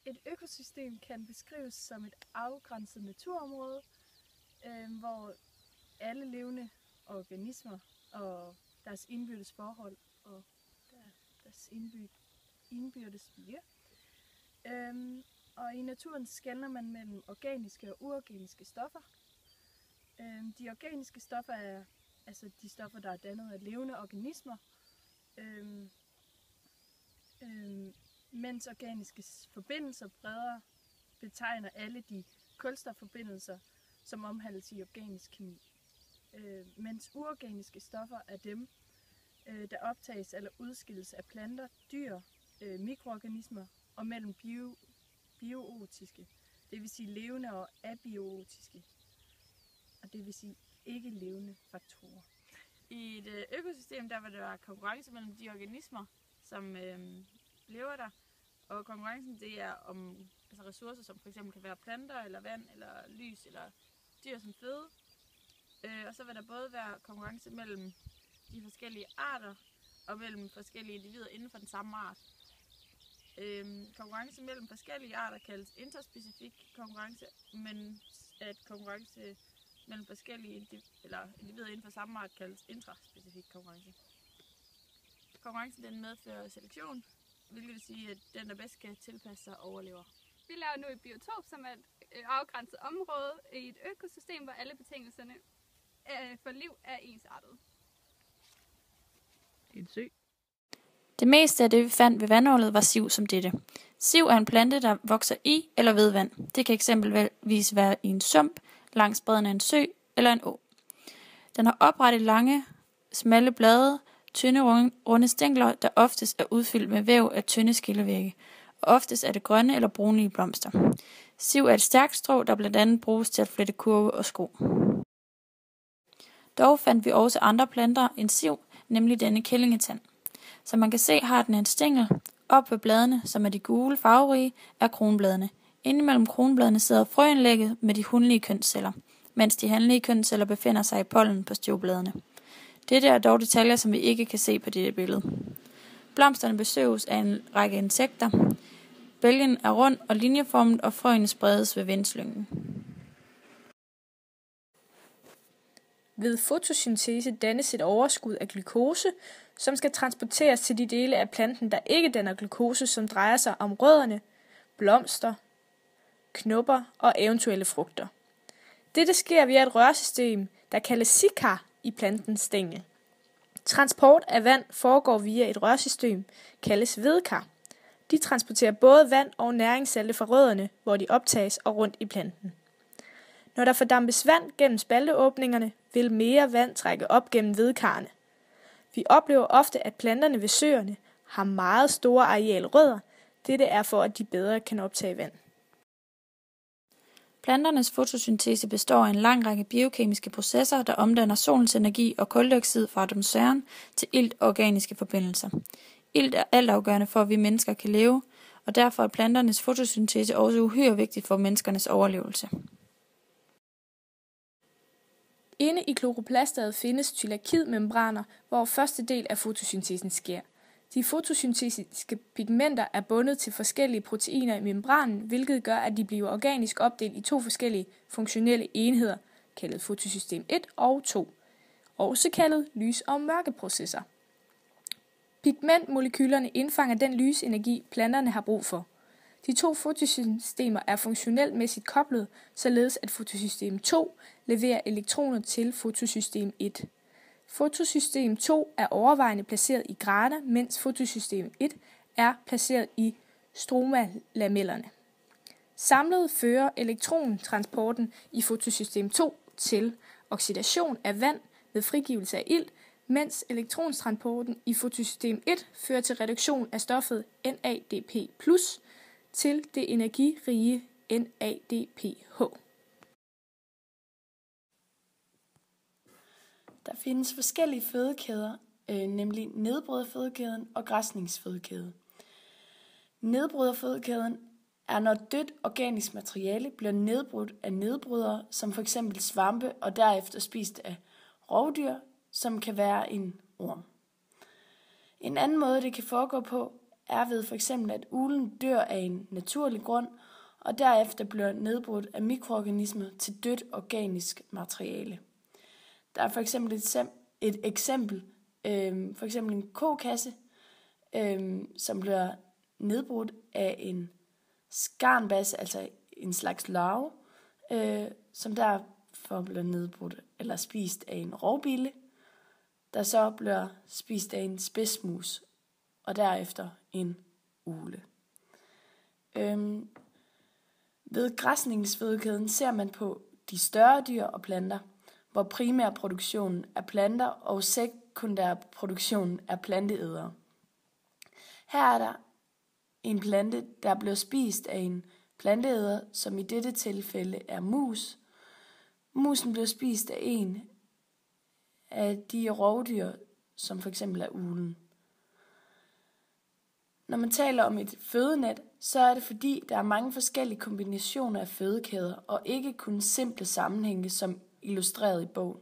Et økosystem kan beskrives som et afgrænset naturområde, hvor alle levende organismer og deres indbyrdes forhold og deres indbyrdes miljø. Og i naturen skelner man mellem organiske og uorganiske stoffer. De organiske stoffer er altså de stoffer, der er dannet af levende organismer, mens organiske forbindelser bredere betegner alle de kulstofforbindelser, som omhandles i organisk kemi. Mens uorganiske stoffer er dem, der optages eller udskilles af planter, dyr, mikroorganismer og mellem biootiske, det vil sige levende og abiotiske, og det vil sige ikke levende faktorer. I et økosystem, der vil der være konkurrence mellem de organismer, som lever der, og konkurrencen det er om ressourcer, som for eksempel kan være planter, eller vand, eller lys, eller dyr som føde. Og så vil der både være konkurrence mellem de forskellige arter, og mellem forskellige individer inden for den samme art. Konkurrence mellem forskellige arter kaldes interspecifik konkurrence, men at konkurrence mellem forskellige individer inden for samme art kaldes intraspecifik konkurrence. Konkurrencen den medfører selektion, hvilket vil sige, at den, der bedst kan tilpasse sig, overlever. Vi laver nu et biotop, som er et afgrænset område i et økosystem, hvor alle betingelserne for liv er ensartet. En sø. Det meste af det, vi fandt ved vandhullet, var siv som dette. Siv er en plante, der vokser i eller ved vand. Det kan eksempelvis være i en sump, langs bredden af en sø eller en å. Den har oprette lange, smalle blade, tynde runde stængler, der oftest er udfyldt med væv af tynde skillevægge, og oftest er det grønne eller brunlige blomster. Siv er et stærkt strå, der blandt andet bruges til at flette kurve og sko. Dog fandt vi også andre planter end siv, nemlig denne kællingetand. Som man kan se, har den en stængel. Op ved bladene, som er de gule farverige, er kronbladene. Indimellem kronbladene sidder frøindlægget med de hunlige kønsceller, mens de hanlige kønsceller befinder sig i pollen på støvbladene. Dette er dog detaljer, som vi ikke kan se på dette billede. Blomsterne besøges af en række insekter. Bælgen er rund og linjeformet, og frøene spredes ved vindslyngen. Ved fotosyntese dannes et overskud af glukose, som skal transporteres til de dele af planten, der ikke danner glukose, som drejer sig om rødderne, blomster, knopper og eventuelle frugter. Dette sker via et rørsystem, der kaldes sikar i plantens stængel. Transport af vand foregår via et rørsystem, kaldes vedkar. De transporterer både vand og næringssalte fra rødderne, hvor de optages og rundt i planten. Når der fordampes vand gennem spalteåbningerne, vil mere vand trække op gennem vedkarrene. Vi oplever ofte, at planterne ved søerne har meget store arealrødder. Dette er for, at de bedre kan optage vand. Planternes fotosyntese består af en lang række biokemiske processer, der omdanner solens energi og kuldioxid fra atmosfæren til ilt og organiske forbindelser. Ilt er altafgørende for, at vi mennesker kan leve, og derfor er planternes fotosyntese også uhyre vigtig for menneskernes overlevelse. Inde i kloroplastaet findes thylakidmembraner, hvor første del af fotosyntesen sker. De fotosyntetiske pigmenter er bundet til forskellige proteiner i membranen, hvilket gør, at de bliver organisk opdelt i to forskellige funktionelle enheder, kaldet fotosystem 1 og 2, også kaldet lys- og mørkeprocesser. Pigmentmolekylerne indfanger den lysenergi, planterne har brug for. De to fotosystemer er funktionelmæssigt koblet, således at fotosystem 2 leverer elektroner til fotosystem 1. Fotosystem 2 er overvejende placeret i graner, mens fotosystem 1 er placeret i stromalamellerne. Samlet fører elektrontransporten i fotosystem 2 til oxidation af vand ved frigivelse af ilt, mens elektrontransporten i fotosystem 1 fører til reduktion af stoffet NADP+, til det energirige NADPH. Der findes forskellige fødekæder, nemlig nedbryderfødekæden og græsningsfødekæden. Nedbryderfødekæden er, når dødt organisk materiale bliver nedbrudt af nedbrydere, som f.eks. svampe og derefter spist af rovdyr, som kan være en orm. En anden måde, det kan foregå på, er ved for eksempel, at uglen dør af en naturlig grund, og derefter bliver nedbrudt af mikroorganismer til dødt organisk materiale. Der er for eksempel et eksempel, for eksempel en kokasse, som bliver nedbrudt af en skarnbasse, altså en slags larve, som derfor bliver nedbrudt eller spist af en rovbille, der så bliver spist af en spidsmus, og derefter en ugle. Ved græsningsfødekæden ser man på de større dyr og planter, hvor primærproduktionen er planter og sekundærproduktionen er planteædere. Her er der en plante, der bliver spist af en planteæder, som i dette tilfælde er mus. Musen bliver spist af en af de rovdyr, som for eksempel er uglen. Når man taler om et fødenet, så er det fordi, der er mange forskellige kombinationer af fødekæder, og ikke kun simple sammenhænge, som illustreret i bogen.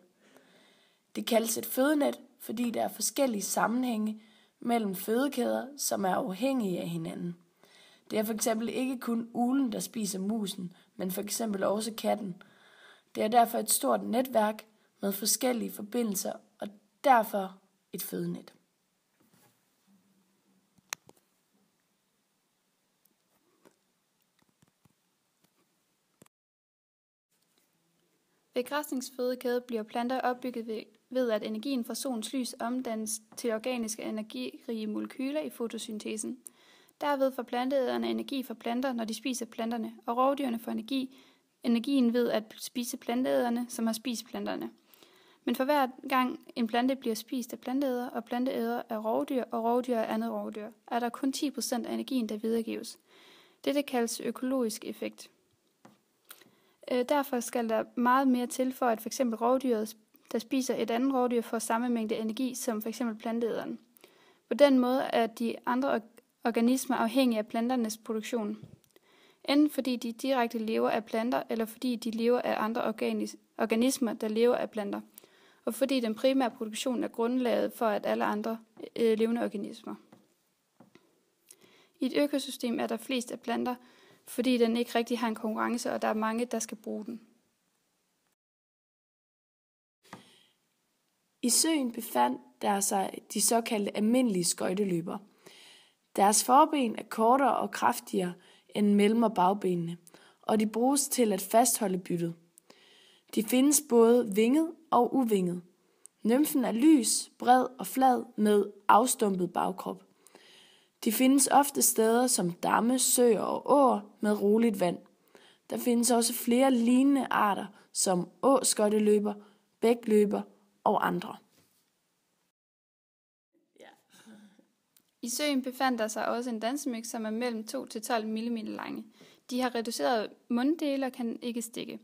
Det kaldes et fødenet, fordi der er forskellige sammenhænge mellem fødekæder, som er afhængige af hinanden. Det er for eksempel ikke kun uglen, der spiser musen, men for eksempel også katten. Det er derfor et stort netværk med forskellige forbindelser, og derfor et fødenet. Ved græsningsfødekæde bliver planter opbygget ved, at energien fra solens lys omdannes til organiske energirige molekyler i fotosyntesen. Derved får planteæderne energi fra planter, når de spiser planterne, og rovdyrene får energien ved at spise planteæderne, som har spist planterne. Men for hver gang en plante bliver spist af planteæder, og planteæder er rovdyr, og rovdyr er andet rovdyr, er der kun 10% af energien, der videregives. Dette kaldes økologisk effekt. Derfor skal der meget mere til for, at f.eks. rovdyret, der spiser et andet rovdyr, får samme mængde energi som f.eks. planteæderen. På den måde er de andre organismer afhængige af planternes produktion. Enten fordi de direkte lever af planter, eller fordi de lever af andre organismer, der lever af planter. Og fordi den primære produktion er grundlaget for at alle andre levende organismer. I et økosystem er der flest af planter, fordi den ikke rigtig har en konkurrence, og der er mange, der skal bruge den. I søen befandt der sig de såkaldte almindelige skøjteløbere. Deres forben er kortere og kraftigere end mellem- og bagbenene, og de bruges til at fastholde byttet. De findes både vinget og uvinget. Nymfen er lys, bred og flad med afstumpet bagkrop. De findes ofte steder som damme, søer og åer med roligt vand. Der findes også flere lignende arter som åskøjteløber, bækløber og andre. I søen befandt der sig også en dansemyg, som er mellem 2 til 12 mm lange. De har reduceret munddele og kan ikke stikke.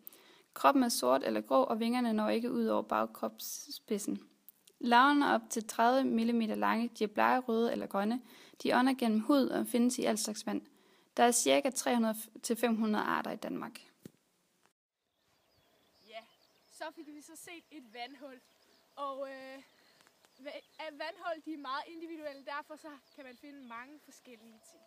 Kroppen er sort eller grå, og vingerne når ikke ud over bagkropsspidsen. Larverne er op til 30 mm lange, de er blege, røde eller grønne. De ånder gennem hud og findes i al slags vand. Der er ca. 300-500 arter i Danmark. Ja, så fik vi så set et vandhul. Og vandhul, de er meget individuelle, derfor så kan man finde mange forskellige ting.